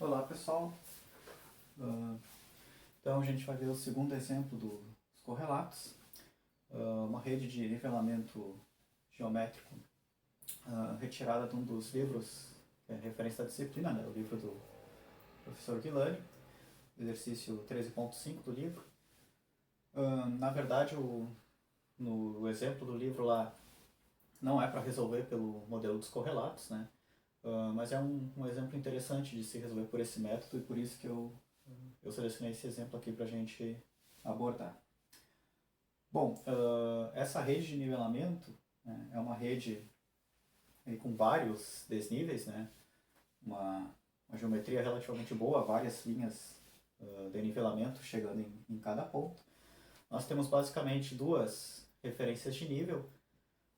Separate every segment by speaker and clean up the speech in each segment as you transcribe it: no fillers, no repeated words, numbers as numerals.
Speaker 1: Olá pessoal, Ah, então a gente vai ver o segundo exemplo dos correlatos, uma rede de nivelamento geométrico retirada de um dos livros, que é referência da disciplina, né, o livro do professor Guilherme, exercício 13.5 do livro. Na verdade, no exemplo do livro lá, não é para resolver pelo modelo dos correlatos, né? Mas é um exemplo interessante de se resolver por esse método e por isso que eu selecionei esse exemplo aqui para a gente abordar. Bom, essa rede de nivelamento, né, é uma rede aí com vários desníveis, né, uma geometria relativamente boa, várias linhas de nivelamento chegando em cada ponto. Nós temos basicamente duas referências de nível,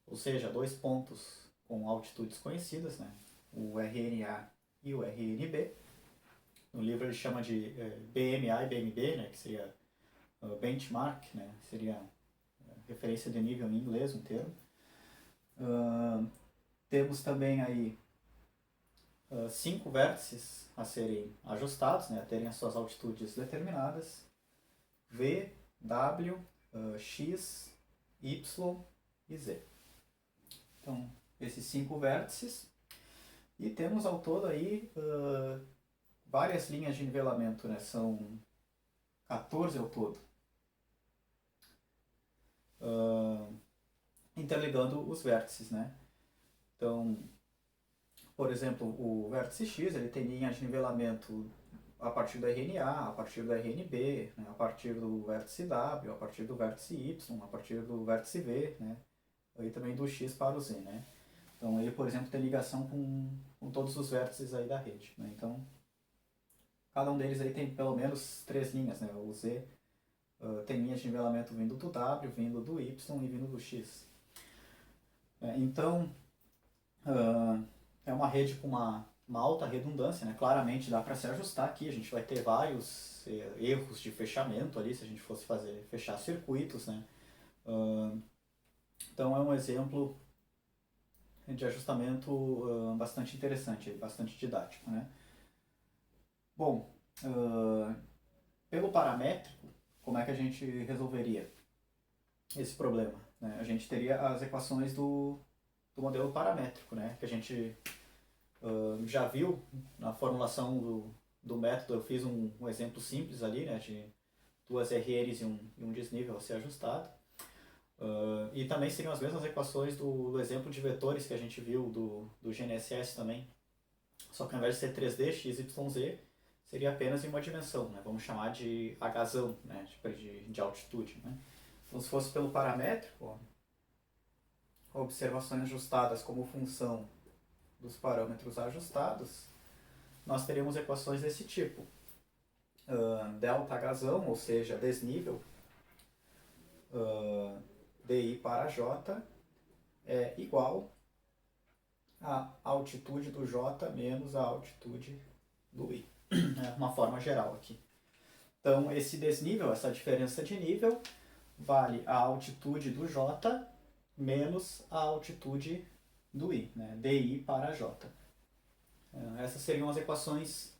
Speaker 1: ou seja, dois pontos com altitudes conhecidas, né, o RNA e o RNB. No livro ele chama de BMA e BMB, né, que seria benchmark, né, seria referência de nível em inglês, um termo. Temos também aí 5 vértices a serem ajustados, né, a terem as suas altitudes determinadas: V, W, X, Y e Z. Então, esses 5 vértices. E temos ao todo aí várias linhas de nivelamento, né? São 14 ao todo. Interligando os vértices, né? Então, por exemplo, o vértice X ele tem linha de nivelamento a partir do RNA, a partir do RNB, né? A partir do vértice W, a partir do vértice Y, a partir do vértice V, né? E também do X para o Z, né? Então ele, por exemplo, tem ligação com todos os vértices aí da rede, né? Então, cada um deles aí tem pelo menos 3 linhas, né? O Z tem linhas de nivelamento vindo do W, vindo do Y e vindo do X. Então, é uma rede com uma alta redundância, né? Claramente dá para se ajustar aqui, a gente vai ter vários erros de fechamento ali, se a gente fosse fechar circuitos, né? Então é um exemplo de ajustamento bastante interessante, bastante didático, né? Bom, pelo paramétrico, como é que a gente resolveria esse problema, né? A gente teria as equações do modelo paramétrico, né? Que a gente já viu na formulação do método. Eu fiz um exemplo simples ali, né? De duas RNs e um desnível a ser ajustado. E também seriam as mesmas equações do exemplo de vetores que a gente viu do GNSS também. Só que ao invés de ser 3D, x, y, z, seria apenas em uma dimensão, né? Vamos chamar de Hzão, né? de altitude, né? Então, se fosse pelo paramétrico, observações ajustadas como função dos parâmetros ajustados, nós teríamos equações desse tipo. Delta Hzão, ou seja, desnível, dI para J é igual a altitude do J menos a altitude do I. É uma forma geral aqui. Então, esse desnível, essa diferença de nível, vale a altitude do J menos a altitude do I, né? dI para J. Essas seriam as equações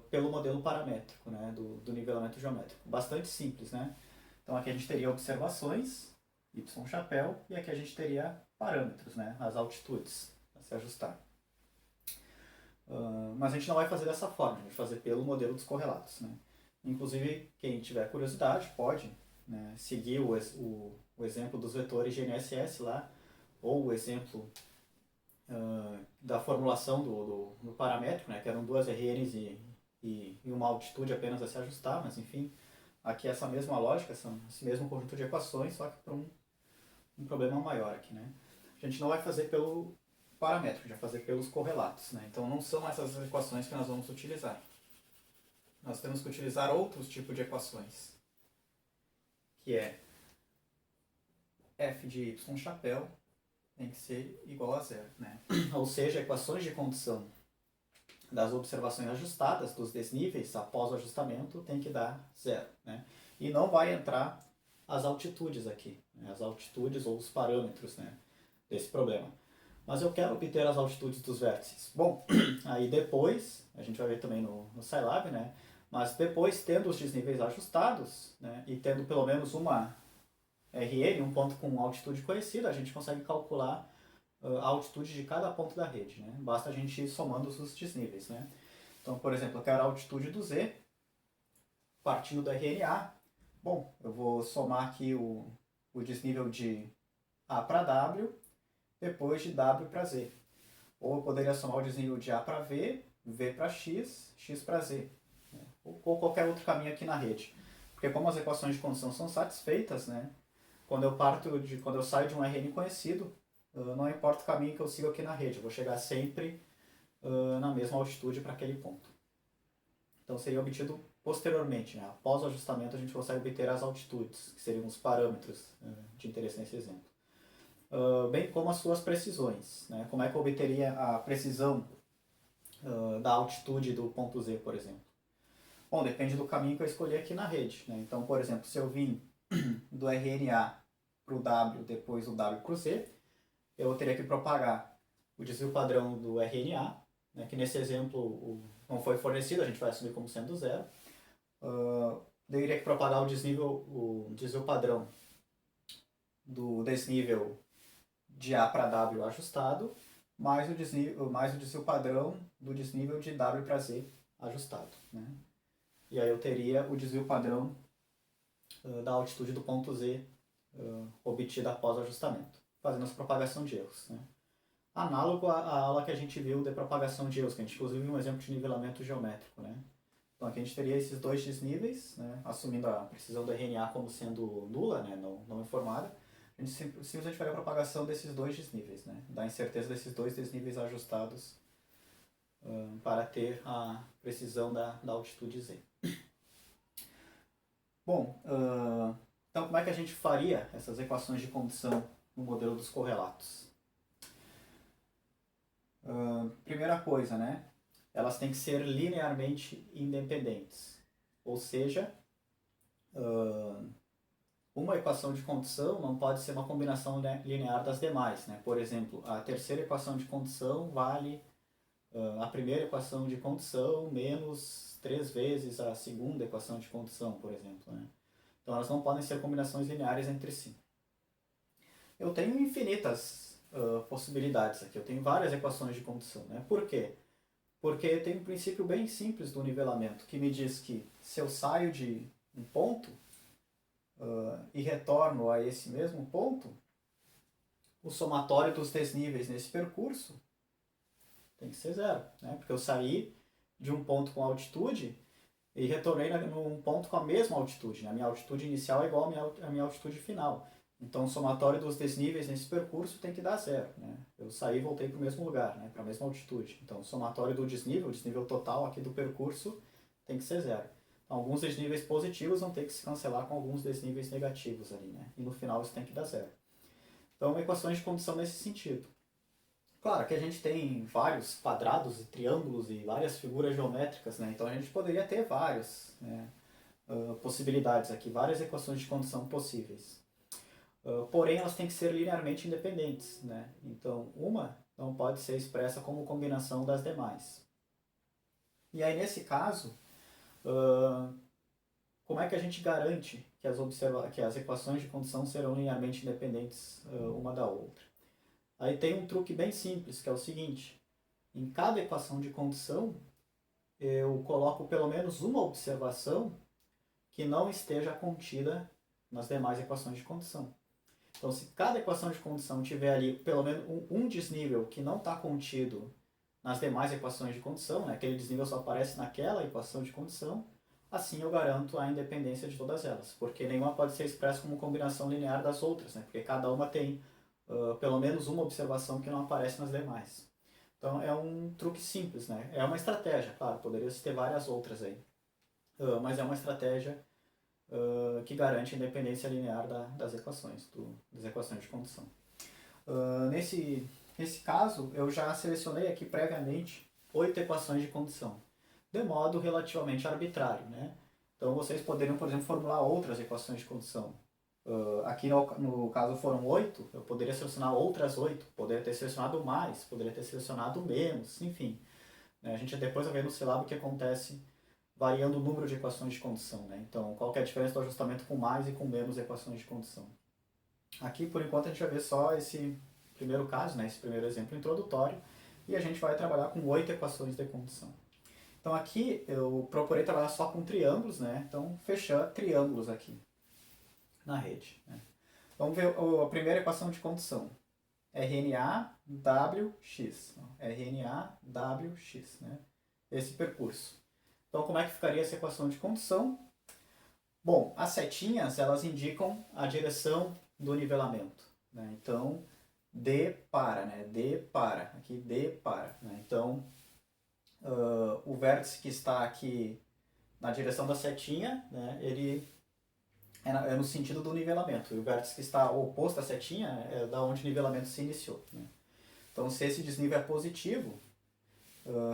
Speaker 1: pelo modelo paramétrico, né? do nivelamento geométrico. Bastante simples, né? Então aqui a gente teria observações, y chapéu, e aqui a gente teria parâmetros, né? As altitudes a se ajustar. Mas a gente não vai fazer dessa forma, a gente vai fazer pelo modelo dos correlatos, né? Inclusive, quem tiver curiosidade pode, né, seguir o exemplo dos vetores GNSS lá, ou o exemplo da formulação do paramétrico, né, que eram duas RNs e uma altitude apenas a se ajustar, mas enfim, aqui é essa mesma lógica, esse mesmo conjunto de equações, só que para um problema maior aqui, né? A gente não vai fazer pelo paramétrico, a gente vai fazer pelos correlatos, né? Então não são essas equações que nós vamos utilizar. Nós temos que utilizar outros tipos de equações, que é f de y chapéu tem que ser igual a zero, né? Ou seja, equações de condição das observações ajustadas, dos desníveis, após o ajustamento, tem que dar zero, né? E não vai entrar as altitudes aqui, né? As altitudes ou os parâmetros, né, desse problema. Mas eu quero obter as altitudes dos vértices. Bom, aí depois, a gente vai ver também no Scilab, né? Mas depois, tendo os desníveis ajustados, né, e tendo pelo menos uma RN, um ponto com altitude conhecida, a gente consegue calcular a altitude de cada ponto da rede, né? Basta a gente ir somando os desníveis, né? Então, por exemplo, eu quero a altitude do Z, partindo do RNA. Bom, eu vou somar aqui o desnível de A para W, depois de W para Z. Ou eu poderia somar o desnível de A para V, V para X, X para Z. Né? Ou qualquer outro caminho aqui na rede. Porque como as equações de condição são satisfeitas, né? Quando eu saio de um RN conhecido, não importa o caminho que eu sigo aqui na rede, eu vou chegar sempre na mesma altitude para aquele ponto. Então seria obtido posteriormente, né? Após o ajustamento a gente consegue obter as altitudes, que seriam os parâmetros de interesse nesse exemplo. Bem como as suas precisões, né? Como é que eu obteria a precisão da altitude do ponto Z, por exemplo? Bom, depende do caminho que eu escolher aqui na rede, né? Então, por exemplo, se eu vim do RNA para o W, depois do W para o Z, eu teria que propagar o desvio padrão do RNA, né, que nesse exemplo não foi fornecido, a gente vai assumir como sendo zero. Eu teria que propagar o desvio padrão do desnível de A para W ajustado, mais o desvio padrão do desnível de W para Z ajustado. Né? E aí eu teria o desvio padrão da altitude do ponto Z obtida após o ajustamento, fazendo essa propagação de erros. Né? Análogo à aula que a gente viu de propagação de erros, que a gente inclusive viu um exemplo de nivelamento geométrico. Né? Então aqui a gente teria esses dois desníveis, né? Assumindo a precisão do RNA como sendo nula, né? não informada, a gente simplesmente faria a propagação desses dois desníveis, né? Da incerteza desses dois desníveis ajustados para ter a precisão da altitude Z. Bom, então como é que a gente faria essas equações de condição no modelo dos correlatos? Primeira coisa, né? Elas têm que ser linearmente independentes. Ou seja, uma equação de condição não pode ser uma combinação linear das demais. Né? Por exemplo, a terceira equação de condição vale a primeira equação de condição menos 3 vezes a segunda equação de condição, por exemplo. Né? Então elas não podem ser combinações lineares entre si. Eu tenho infinitas possibilidades aqui, eu tenho várias equações de condição. Né? Por quê? Porque tem um princípio bem simples do nivelamento, que me diz que se eu saio de um ponto e retorno a esse mesmo ponto, o somatório dos desníveis nesse percurso tem que ser zero, né? Porque eu saí de um ponto com altitude e retornei num ponto com a mesma altitude. Né? A minha altitude inicial é igual à minha altitude final. Então o somatório dos desníveis nesse percurso tem que dar zero. Né? Eu saí e voltei para o mesmo lugar, né? Para a mesma altitude. Então o somatório do desnível, o desnível total aqui do percurso, tem que ser zero. Então, alguns desníveis positivos vão ter que se cancelar com alguns desníveis negativos ali. Né? E no final isso tem que dar zero. Então equações de condição nesse sentido. Claro que a gente tem vários quadrados e triângulos e várias figuras geométricas, né? Então a gente poderia ter várias possibilidades aqui, várias equações de condição possíveis. Porém, elas têm que ser linearmente independentes, né? Então uma não pode ser expressa como combinação das demais. E aí nesse caso, como é que a gente garante que as equações de condição serão linearmente independentes uma da outra? Aí tem um truque bem simples, que é o seguinte: em cada equação de condição, eu coloco pelo menos uma observação que não esteja contida nas demais equações de condição. Então, se cada equação de condição tiver ali pelo menos um desnível que não está contido nas demais equações de condição, né, aquele desnível só aparece naquela equação de condição, assim eu garanto a independência de todas elas, porque nenhuma pode ser expressa como combinação linear das outras, né, porque cada uma tem pelo menos uma observação que não aparece nas demais. Então é um truque simples, né? É uma estratégia, claro, poderia ter várias outras aí, mas é uma estratégia que garante a independência linear das equações, das equações de condição. Nesse caso, eu já selecionei aqui previamente 8 equações de condição, de modo relativamente arbitrário, né? Então vocês poderiam, por exemplo, formular outras equações de condição. Aqui no caso foram 8, eu poderia selecionar outras 8, poderia ter selecionado mais, poderia ter selecionado menos, enfim. Né? A gente depois vai ver no Scilab o que acontece variando o número de equações de condição. Né? Então, qual que é a diferença do ajustamento com mais e com menos equações de condição. Aqui, por enquanto, a gente vai ver só esse primeiro caso, né? Esse primeiro exemplo introdutório, e a gente vai trabalhar com 8 equações de condição. Então aqui eu procurei trabalhar só com triângulos, né? Então fechar triângulos aqui na rede. Né? Vamos ver a primeira equação de condição. RNA-WX. RNA-WX, né? Esse percurso. Então como é que ficaria essa equação de condição? Bom, as setinhas elas indicam a direção do nivelamento. Né? Então, D para, né? D para, aqui D para. Né? Então, o vértice que está aqui na direção da setinha, né? Ele é no sentido do nivelamento. E o vértice que está oposto à setinha é da onde o nivelamento se iniciou. Né? Então, se esse desnível é positivo,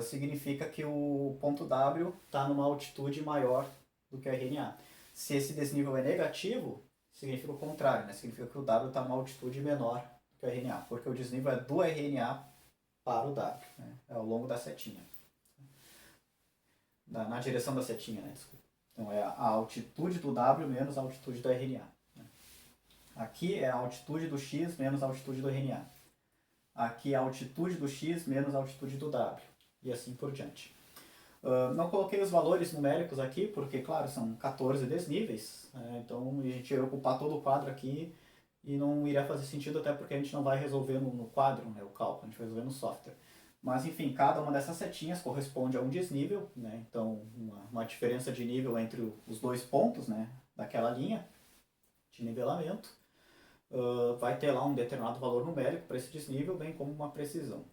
Speaker 1: significa que o ponto W está numa altitude maior do que o RNA. Se esse desnível é negativo, significa o contrário, né? Significa que o W está numa altitude menor do que o RNA, porque o desnível é do RNA para o W, né? É ao longo da setinha. Na direção da setinha, né? Desculpa. Então é a altitude do W menos a altitude do RNA. Né? Aqui é a altitude do X menos a altitude do RNA. Aqui é a altitude do X menos a altitude do W. E assim por diante. Não coloquei os valores numéricos aqui, porque, claro, são 14 desníveis, né? Então a gente ia ocupar todo o quadro aqui e não iria fazer sentido, até porque a gente não vai resolver no quadro, né, o cálculo, a gente vai resolver no software. Mas, enfim, cada uma dessas setinhas corresponde a um desnível, né? Então uma diferença de nível entre os dois pontos, né, daquela linha de nivelamento, vai ter lá um determinado valor numérico para esse desnível, bem como uma precisão.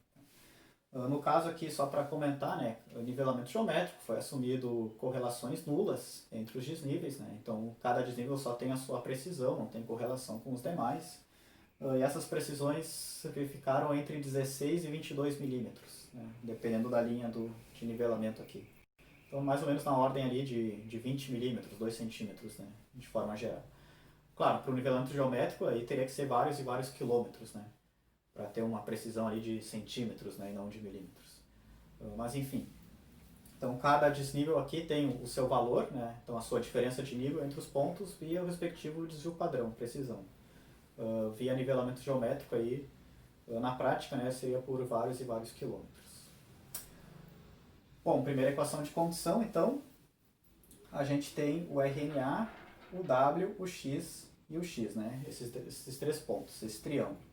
Speaker 1: No caso aqui, só para comentar, né, o nivelamento geométrico foi assumido correlações nulas entre os desníveis, né, então cada desnível só tem a sua precisão, não tem correlação com os demais, e essas precisões verificaram entre 16 e 22 milímetros, né, dependendo da linha de nivelamento aqui. Então mais ou menos na ordem ali de 20 milímetros, 2 centímetros, né, de forma geral. Claro, para o nivelamento geométrico aí teria que ser vários e vários quilômetros, né, para ter uma precisão ali de centímetros, né, e não de milímetros. Mas enfim, então cada desnível aqui tem o seu valor, né, então a sua diferença de nível entre os pontos via o respectivo desvio padrão, precisão. Via nivelamento geométrico aí, na prática, né, seria por vários e vários quilômetros. Bom, primeira equação de condição, então, a gente tem o RNA, o W, o X e o X, né, esses três pontos, esse triângulo.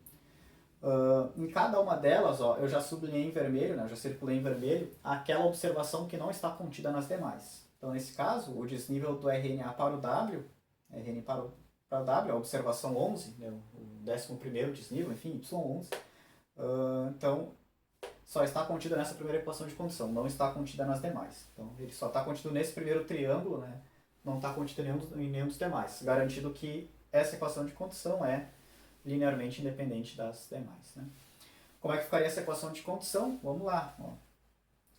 Speaker 1: Em cada uma delas, ó, eu já sublinhei em vermelho, né, eu já circulei em vermelho, aquela observação que não está contida nas demais. Então, nesse caso, o desnível do RNA para o W, RNA para o W, a observação 11, né, o 11º desnível, enfim, Y11, então, só está contida nessa primeira equação de condição, não está contida nas demais. Então, ele só está contido nesse primeiro triângulo, né, não está contido em nenhum dos demais, garantindo que essa equação de condição é linearmente independente das demais. Né? Como é que ficaria essa equação de condição? Vamos lá. Ó.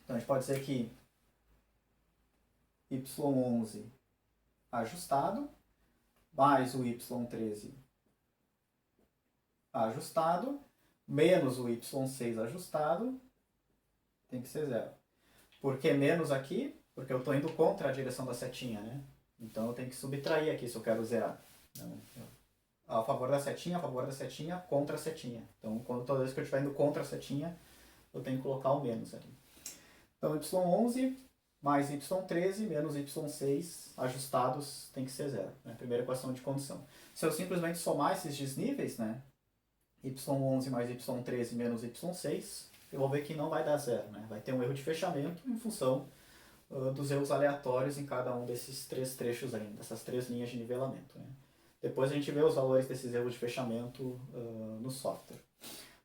Speaker 1: Então a gente pode dizer que y11 ajustado mais o y13 ajustado menos o y6 ajustado tem que ser zero. Por que menos aqui? Porque eu estou indo contra a direção da setinha, né? Então eu tenho que subtrair aqui se eu quero zerar. A favor da setinha, contra a setinha. Então, toda vez que eu estiver indo contra a setinha, eu tenho que colocar o menos ali. Então, y11 mais y13 menos y6 ajustados tem que ser zero. Né? Primeira equação de condição. Se eu simplesmente somar esses desníveis, né? y11 mais y13 menos y6, eu vou ver que não vai dar zero. Né? Vai ter um erro de fechamento em função dos erros aleatórios em cada um desses três trechos ainda, dessas três linhas de nivelamento. Né? Depois a gente vê os valores desses erros de fechamento no software.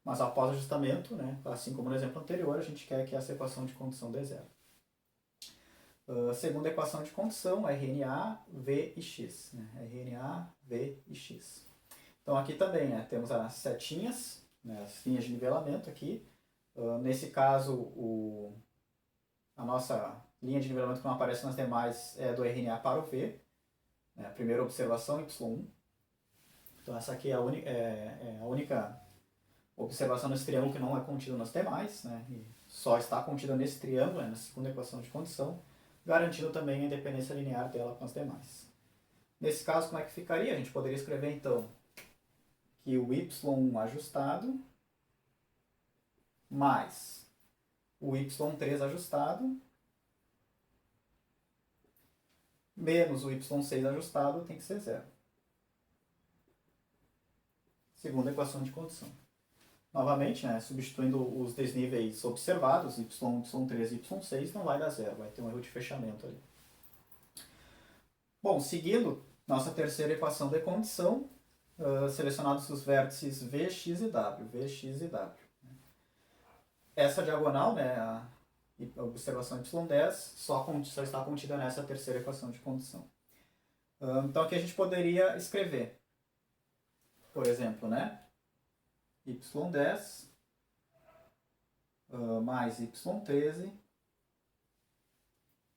Speaker 1: Mas após o ajustamento, né, assim como no exemplo anterior, a gente quer que essa equação de condição dê zero. Segunda equação de condição, RNA, V e X. Né? RNA, V e X. Então aqui também, né, temos as setinhas, né, as linhas de nivelamento aqui. Nesse caso, a nossa linha de nivelamento que não aparece nas demais é do RNA para o V. Né, a primeira observação, Y1. Então essa aqui é a única observação nesse triângulo que não é contida nas demais, né? E só está contida nesse triângulo, na segunda equação de condição, garantindo também a independência linear dela com as demais. Nesse caso, como é que ficaria? A gente poderia escrever então que o y1 ajustado mais o y3 ajustado menos o y6 ajustado tem que ser zero. Segunda equação de condição. Novamente, né, substituindo os desníveis observados, y1, y3 e y6, não vai dar zero, vai ter um erro de fechamento ali. Bom, seguindo nossa terceira equação de condição, selecionados os vértices Vx e W. Essa diagonal, né, a observação y10, só está contida nessa terceira equação de condição. Então aqui a gente poderia escrever, por exemplo, né, y10 mais y13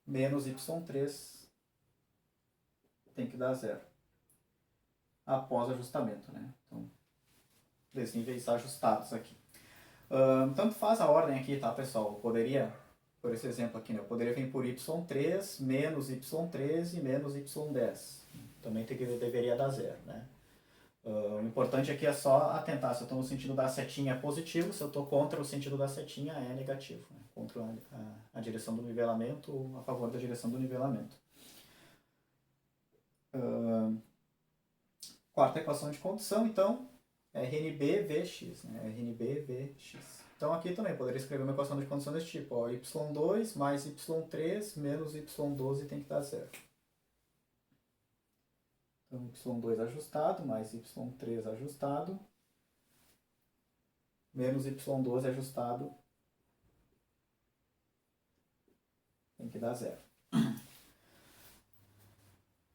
Speaker 1: menos y3 tem que dar zero após ajustamento, né? Então, desníveis ajustados aqui. Tanto faz a ordem aqui, tá, pessoal? Eu poderia, por esse exemplo aqui, né, eu poderia vir por y3 menos y13 menos y10. Também deveria dar zero, né? O importante aqui é só atentar, se eu estou no sentido da setinha é positivo, se eu estou contra o sentido da setinha é negativo, né? Contra a direção do nivelamento, a favor da direção do nivelamento. Quarta equação de condição, então, é RnB-Vx, né? RnB-Vx. Então aqui também poderia escrever uma equação de condição desse tipo, ó, y2 mais y3 menos y12 tem que dar zero. Então, y2 ajustado, mais y3 ajustado, menos y12 ajustado, tem que dar zero.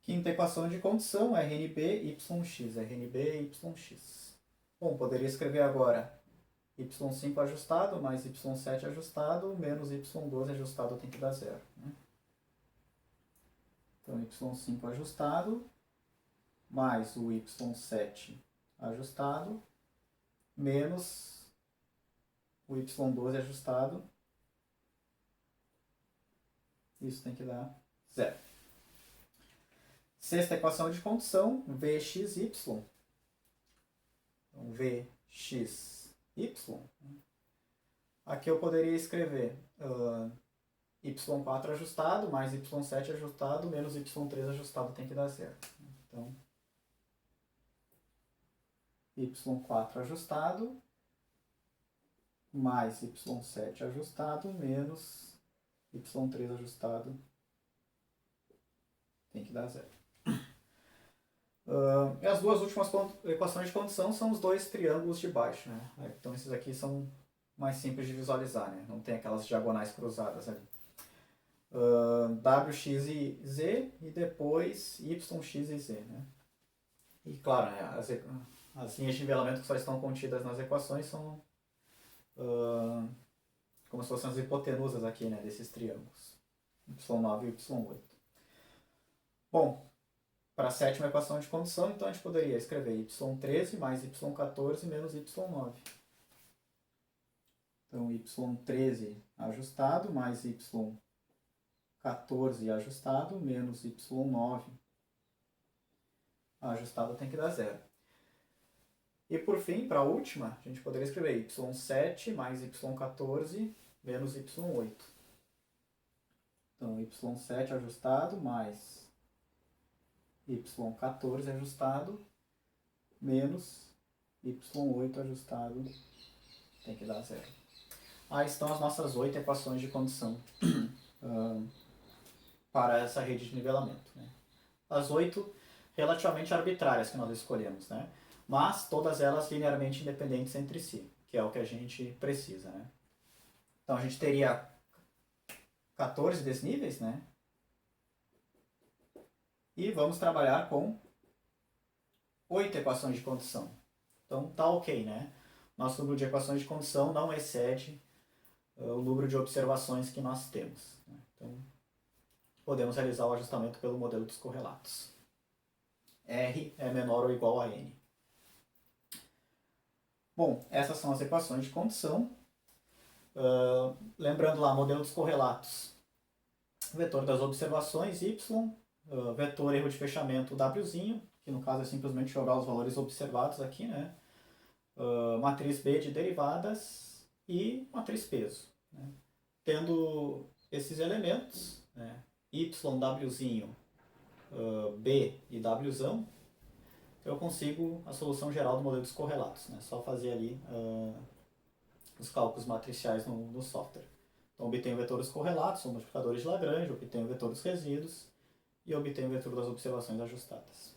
Speaker 1: Quinta equação de condição é RnB-YX. Bom, poderia escrever agora y5 ajustado, mais y7 ajustado, menos y12 ajustado, tem que dar zero. Né? Então, y5 ajustado, mais o y7 ajustado, menos o y12 ajustado. Isso tem que dar zero. Sexta equação de condição, Vxy. Então, Vxy. Aqui eu poderia escrever y4 ajustado, mais y7 ajustado, menos y3 ajustado, tem que dar zero. Então, y4 ajustado, mais y7 ajustado, menos y3 ajustado, tem que dar zero. E as duas últimas equações de condição são os dois triângulos de baixo, né? Então esses aqui são mais simples de visualizar, né? Não tem aquelas diagonais cruzadas ali. Wx e z e depois yx e z, né? E claro, né, as linhas de nivelamento que só estão contidas nas equações são como se fossem as hipotenusas aqui, né, desses triângulos, y9 e y8. Bom, para a sétima equação de condição, então a gente poderia escrever y13 mais y14 menos y9. Então, y13 ajustado mais y14 ajustado menos y9 ajustado tem que dar zero. E por fim, para a última, a gente poderia escrever y7 mais y14 menos y8. Então, y7 ajustado mais y14 ajustado menos y8 ajustado tem que dar zero. Aí estão as nossas 8 equações de condição para essa rede de nivelamento. Né? As 8 relativamente arbitrárias que nós escolhemos, né? Mas todas elas linearmente independentes entre si, que é o que a gente precisa. Né? Então a gente teria 14 desníveis, né? E vamos trabalhar com 8 equações de condição. Então tá ok, né? Nosso número de equações de condição não excede o número de observações que nós temos. Né? Então podemos realizar o ajustamento pelo modelo dos correlatos. R é menor ou igual a N. Bom, essas são as equações de condição. Lembrando lá, modelo dos correlatos. Vetor das observações, y. Vetor erro de fechamento, wzinho, que no caso é simplesmente jogar os valores observados aqui, né? Matriz B de derivadas e matriz peso. Né? Tendo esses elementos, né? Y, wzinho, B e wzão, eu consigo a solução geral do modelo dos correlatos. Né? Só fazer ali os cálculos matriciais no software. Então, obtenho o vetor dos correlatos, ou multiplicadores de Lagrange, obtenho o vetor dos resíduos e obtenho o vetor das observações ajustadas.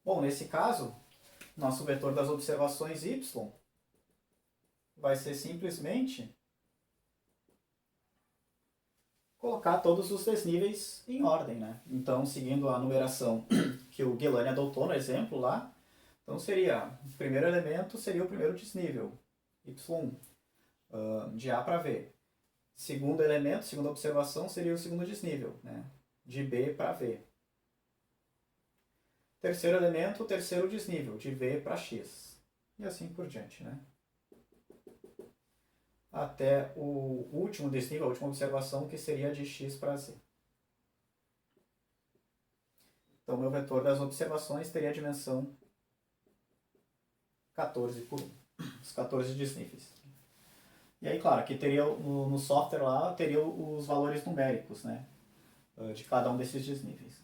Speaker 1: Bom, nesse caso, nosso vetor das observações y vai ser simplesmente colocar todos os desníveis em ordem, né? Então, seguindo a numeração que o Guilani adotou no exemplo lá, então seria, o primeiro elemento seria o primeiro desnível, y1, de A para V. Segundo elemento, segunda observação, seria o segundo desnível, né? De B para V. Terceiro elemento, o terceiro desnível, de V para X. E assim por diante, né? Até o último desnível, a última observação, que seria de X para Z. Então, meu vetor das observações teria a dimensão 14 por 1. Os 14 desníveis. E aí, claro, aqui teria no software lá, teria os valores numéricos, né? De cada um desses desníveis.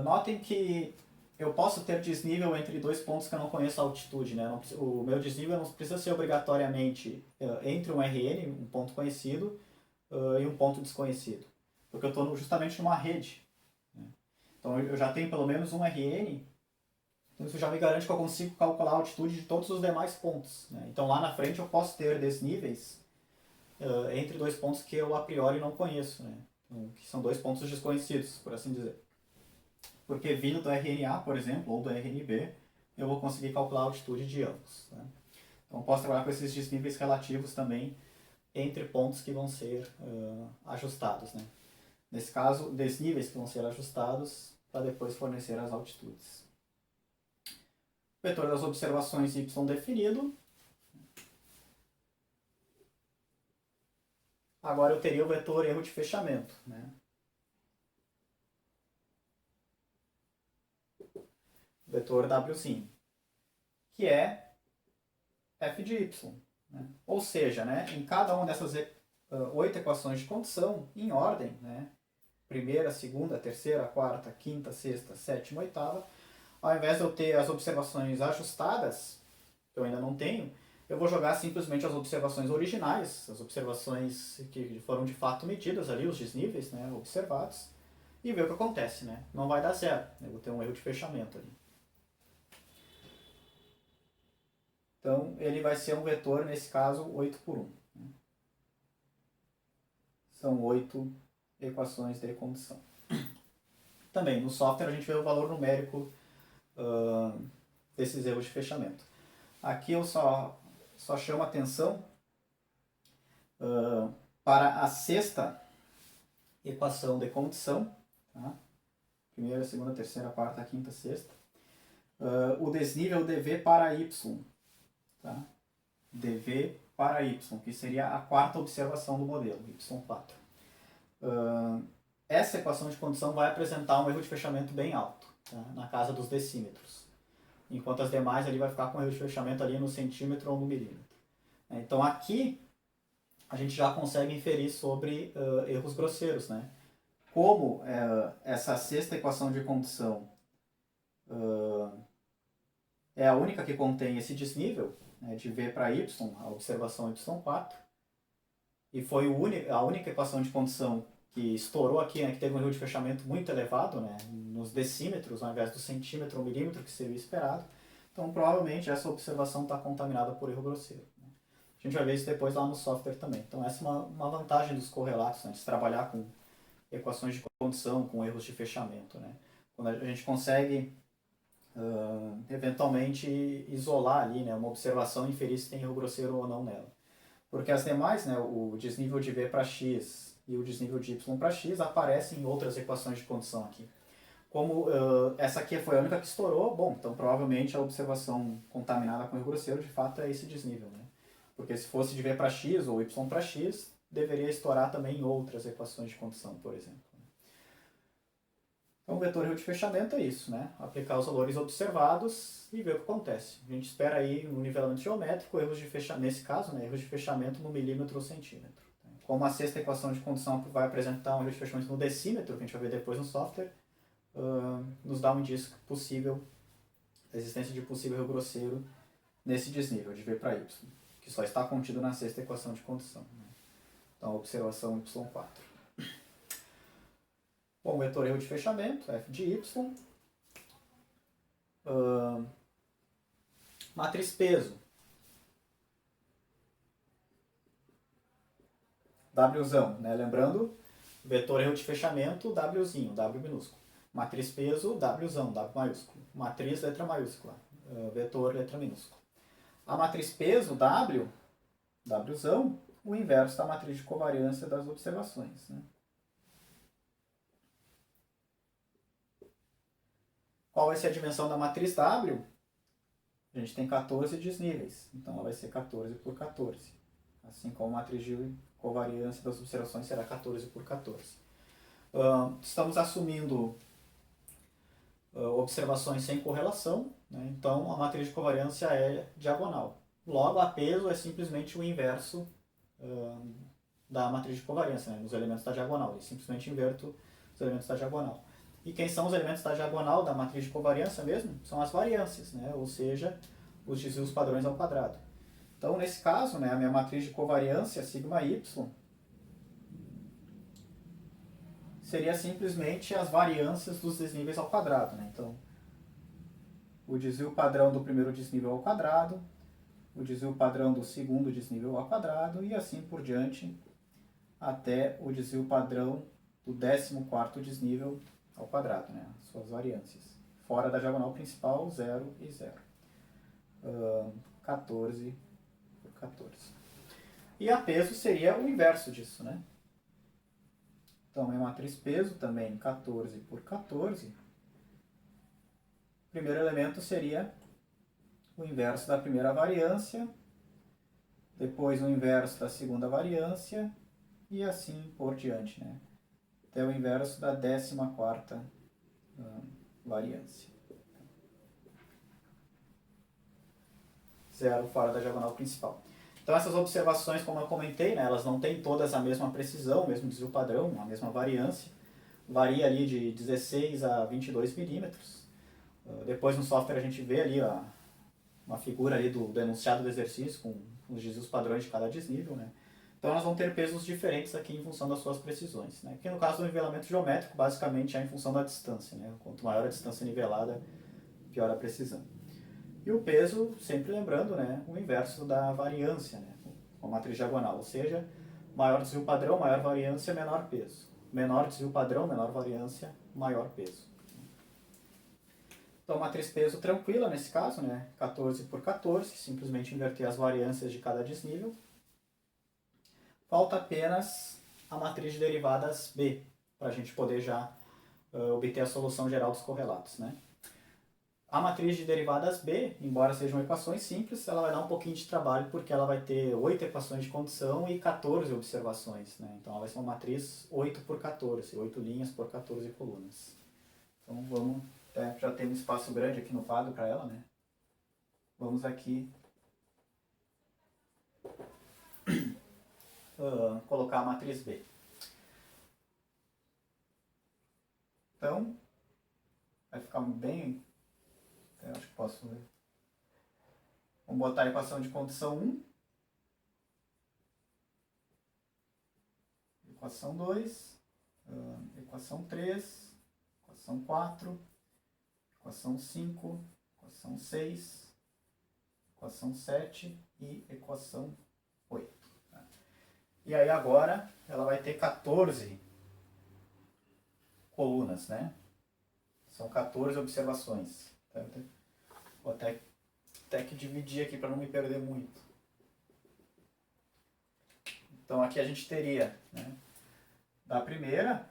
Speaker 1: Notem que eu posso ter desnível entre dois pontos que eu não conheço a altitude, né? O meu desnível não precisa ser obrigatoriamente entre um RN, um ponto conhecido, e um ponto desconhecido. Porque eu estou justamente numa rede. Né? Então eu já tenho pelo menos um RN, então isso já me garante que eu consigo calcular a altitude de todos os demais pontos. Né? Então lá na frente eu posso ter desníveis entre dois pontos que eu a priori não conheço, né? Então, que são dois pontos desconhecidos, por assim dizer. Porque vindo do RNA, por exemplo, ou do RNB, eu vou conseguir calcular a altitude de ambos. Né? Então posso trabalhar com esses desníveis relativos também entre pontos que vão ser ajustados. Né? Nesse caso, desníveis que vão ser ajustados para depois fornecer as altitudes. Vetor das observações y definido. Agora eu teria o vetor erro de fechamento. Né? Vetor wzinho, que é f de y. Né? Ou seja, né, em cada uma dessas 8 equações de condição, em ordem, né, primeira, segunda, terceira, quarta, quinta, sexta, sétima, oitava, ao invés de eu ter as observações ajustadas, que eu ainda não tenho, eu vou jogar simplesmente as observações originais, as observações que foram de fato medidas ali, os desníveis, né, observados, e ver o que acontece. Né? Não vai dar zero, eu vou ter um erro de fechamento ali. Então, ele vai ser um vetor, nesse caso, 8 por 1. Né? São 8 equações de condição. Também, no software, a gente vê o valor numérico desses erros de fechamento. Aqui eu só chamo atenção para a sexta equação de condição. Tá? Primeira, segunda, terceira, quarta, quinta, sexta. O desnível dv para y. Tá? dv para y, que seria a quarta observação do modelo, y4. Essa equação de condição vai apresentar um erro de fechamento bem alto, tá? Na casa dos decímetros, enquanto as demais ali vai ficar com erro de fechamento ali no centímetro ou no milímetro. Então aqui a gente já consegue inferir sobre erros grosseiros, né? Como essa sexta equação de condição é a única que contém esse desnível, né, de V para Y, a observação y4, e foi a única equação de condição que estourou aqui, né, que teve um erro de fechamento muito elevado, né, nos decímetros, ao invés do centímetro ou milímetro que seria esperado. Então, provavelmente, essa observação está contaminada por erro grosseiro. Né. A gente vai ver isso depois lá no software também. Então, essa é uma vantagem dos correlatos, né, de se trabalhar com equações de condição, com erros de fechamento. Né. Quando a gente consegue eventualmente isolar ali, né, uma observação e inferir se tem erro grosseiro ou não nela. Porque as demais, né, o desnível de V para X e o desnível de Y para X aparecem em outras equações de condição aqui. Como essa aqui foi a única que estourou, bom, então provavelmente a observação contaminada com erro grosseiro de fato é esse desnível, né? Porque se fosse de V para X ou Y para X, deveria estourar também em outras equações de condição, por exemplo. Então o vetor erro de fechamento é isso, né? Aplicar os valores observados e ver o que acontece. A gente espera aí no nivelamento geométrico, erros de fechamento, nesse caso, né, erros de fechamento no milímetro ou centímetro. Como a sexta equação de condição vai apresentar um erro de fechamento no decímetro, que a gente vai ver depois no software, nos dá um indício possível, a existência de possível erro grosseiro nesse desnível de V para Y, que só está contido na sexta equação de condição. Né? Então, observação Y4. Bom, vetor erro de fechamento, f de y. Matriz peso. Wzão, né? Lembrando, vetor erro de fechamento, Wzinho, W minúsculo. Matriz peso, Wzão, W maiúsculo. Matriz, letra maiúscula. Vetor, letra minúscula. A matriz peso, Wzão, o inverso da matriz de covariância das observações. Né? Qual vai ser a dimensão da matriz W? A gente tem 14 desníveis, então ela vai ser 14 por 14. Assim como a matriz de covariância das observações será 14 por 14. Estamos assumindo observações sem correlação, né? Então a matriz de covariância é diagonal. Logo, a peso é simplesmente o inverso da matriz de covariância, né? Nos elementos da diagonal. Eu simplesmente inverto os elementos da diagonal. E quem são os elementos da diagonal da matriz de covariância mesmo? São as variâncias, né? Ou seja, os desvios padrões ao quadrado. Então, nesse caso, né, a minha matriz de covariância, sigma y, seria simplesmente as variâncias dos desníveis ao quadrado. Né? Então, o desvio padrão do primeiro desnível ao quadrado, o desvio padrão do segundo desnível ao quadrado e assim por diante, até o desvio padrão do 14º desnível ao quadrado, né? Suas variâncias. Fora da diagonal principal, 0 e 0. 14 por 14. E a peso seria o inverso disso, né? Então, minha matriz peso também 14 por 14. O primeiro elemento seria o inverso da primeira variância, depois o inverso da segunda variância e assim por diante, né? Até o inverso da 14ª variância. 0 fora da diagonal principal. Então essas observações, como eu comentei, né, elas não têm todas a mesma precisão, o mesmo desvio padrão, a mesma variância. Varia ali de 16 a 22 milímetros. Depois no software a gente vê ali uma figura ali do enunciado do exercício com os desvios padrões de cada desnível, né? Então elas vão ter pesos diferentes aqui em função das suas precisões, né? Que no caso do nivelamento geométrico, basicamente é em função da distância, né? Quanto maior a distância nivelada, pior a precisão. E o peso, sempre lembrando, né, o inverso da variância, né, com a matriz diagonal, ou seja, maior desvio padrão, maior variância, menor peso. Menor desvio padrão, menor variância, maior peso. Então, matriz peso tranquila nesse caso, né, 14 por 14, simplesmente inverter as variâncias de cada desnível. Falta apenas a matriz de derivadas B, para a gente poder já obter a solução geral dos correlatos, né. A matriz de derivadas B, embora sejam equações simples, ela vai dar um pouquinho de trabalho porque ela vai ter 8 equações de condição e 14 observações. Né? Então ela vai ser uma matriz 8 por 14, 8 linhas por 14 colunas. Então vamos, já tem um espaço grande aqui no quadro para ela, né? Vamos aqui colocar a matriz B. Então, vai ficar bem... Eu acho que posso ver. Vamos botar a equação de condição 1. Equação 2. Equação 3. Equação 4. Equação 5. Equação 6. Equação 7 e equação 8. E aí agora ela vai ter 14 colunas, né? São 14 observações. Vou até que dividir aqui para não me perder muito. Então aqui a gente teria, né, da primeira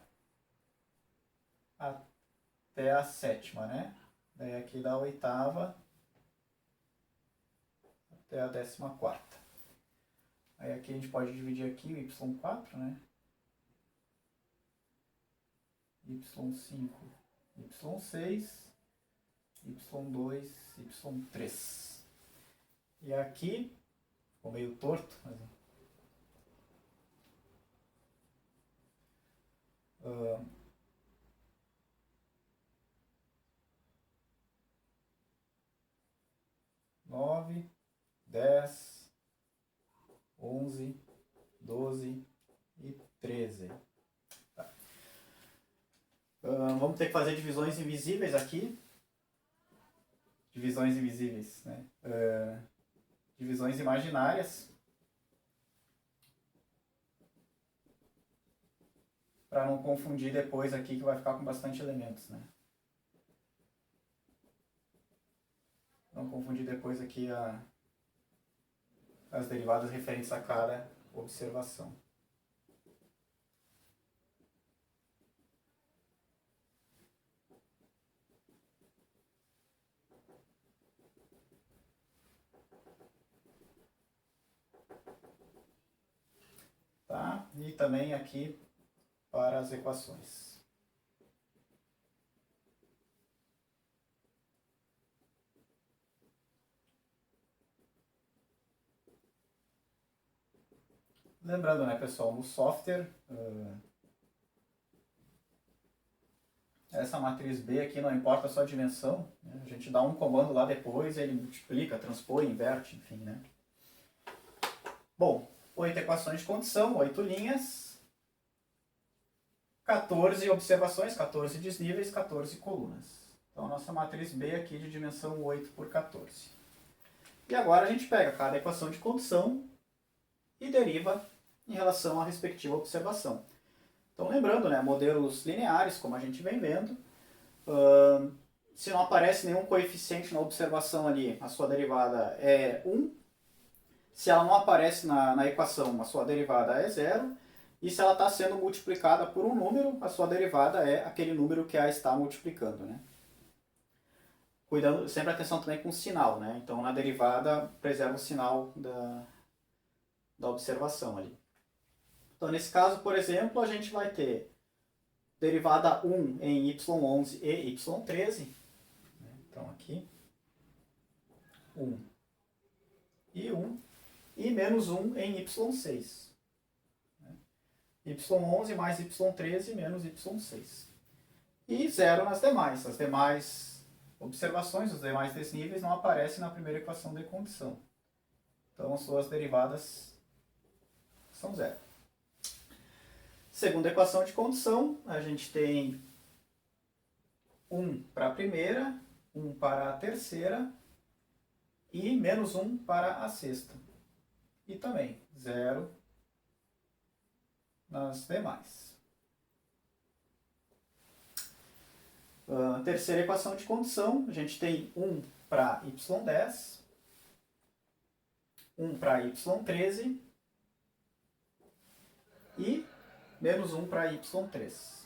Speaker 1: até até a sétima, né? Daí aqui da oitava até a 14ª. Aí aqui a gente pode dividir aqui o y4, né? y5, y6, y2, y3. E aqui, ficou meio torto, mas... 9, 10, 11, 12 e 13. Tá. Vamos ter que fazer divisões invisíveis aqui. Divisões invisíveis, né? Divisões imaginárias. Para não confundir depois aqui, que vai ficar com bastante elementos, né? Não confundir depois aqui as derivadas referentes a cada observação. Tá? E também aqui para as equações. Lembrando, né, pessoal, no software, essa matriz B aqui não importa só a dimensão, né? A gente dá um comando lá depois, ele multiplica, transpõe, inverte, enfim, né? Bom, 8 equações de condição, 8 linhas, 14 observações, 14 desníveis, 14 colunas. Então a nossa matriz B aqui de dimensão 8 por 14. E agora a gente pega cada equação de condição e deriva em relação à respectiva observação. Então lembrando, né, modelos lineares, como a gente vem vendo, se não aparece nenhum coeficiente na observação ali, a sua derivada é 1. Se ela não aparece na equação, a sua derivada é 0. E se ela está sendo multiplicada por um número, a sua derivada é aquele número que a está multiplicando, né? Cuidando, sempre atenção também com o sinal, né? Então na derivada preserva o sinal da observação ali. Então nesse caso, por exemplo, a gente vai ter derivada 1 em y11 e y13. Então aqui, 1 e 1. E menos 1 em y6. y11 mais y13 menos y6. E 0 nas demais. As demais observações, os demais desníveis não aparecem na primeira equação de condição. Então as suas derivadas são 0. Segunda equação de condição, a gente tem 1 para a primeira, 1 para a terceira e menos 1 para a sexta. E também 0 nas demais. Terceira equação de condição, a gente tem 1 para y10, 1 para y13 e menos 1 para y3.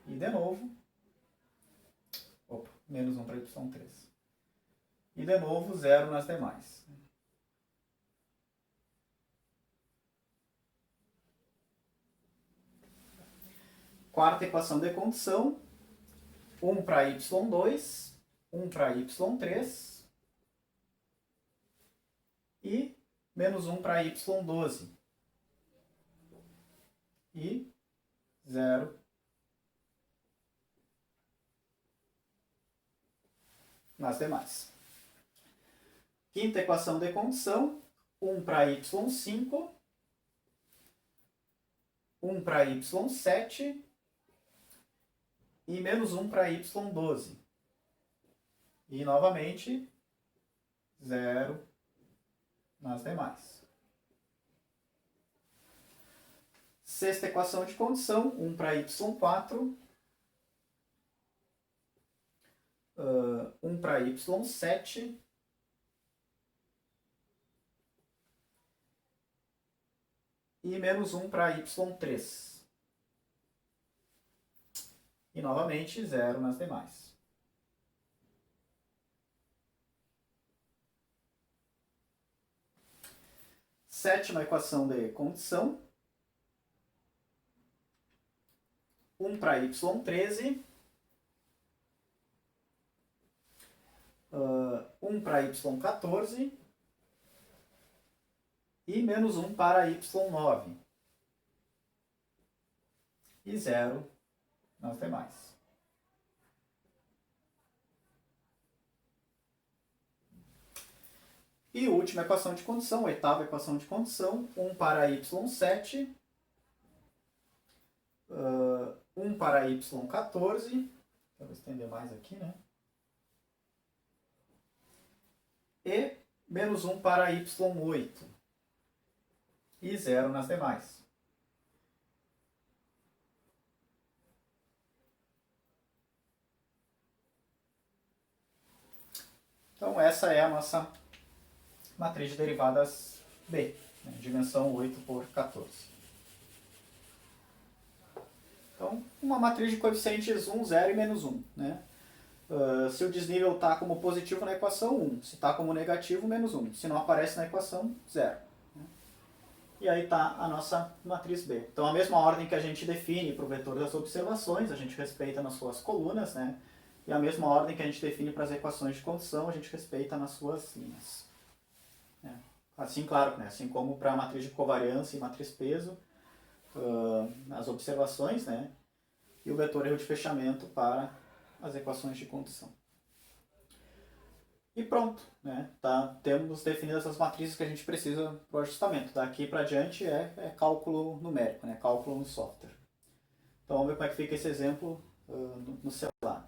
Speaker 1: E de novo, menos 1 para y3. E de novo 0 nas demais. Quarta equação de condição, 1 para y2, 1 para y3 e menos 1 para y12. E 0 nas demais. Quinta equação de condição, 1 para y5, 1 para y7 e menos 1 para y12. E novamente 0 nas demais. Sexta equação de condição, 1 para y4, 1 para y7 e menos 1 para y3. E novamente 0 nas demais. Sétima equação de condição. 1 para y13. 1 para y14. E menos 1 para y9. E 0 nas demais. E última equação de condição, oitava equação de condição, 1 para y7, 1 para y14, eu vou estender mais aqui, né? E menos 1 para y8. E 0 nas demais. Então essa é a nossa matriz de derivadas B, né? Dimensão 8 por 14. Então, uma matriz de coeficientes 1, 0 e menos 1. Né? Se o desnível está como positivo na equação, 1. Se está como negativo, menos 1. Se não aparece na equação, 0. Né? E aí está a nossa matriz B. Então, a mesma ordem que a gente define para o vetor das observações, a gente respeita nas suas colunas, né? E a mesma ordem que a gente define para as equações de condição, a gente respeita nas suas linhas. Né? Assim, claro, né? Assim como para a matriz de covariância e matriz peso, as observações, né? E o vetor erro de fechamento para as equações de condição. E pronto, né? Temos definidas as matrizes que a gente precisa para o ajustamento. Daqui para diante é cálculo numérico, né? Cálculo no software. Então vamos ver como é que fica esse exemplo no celular.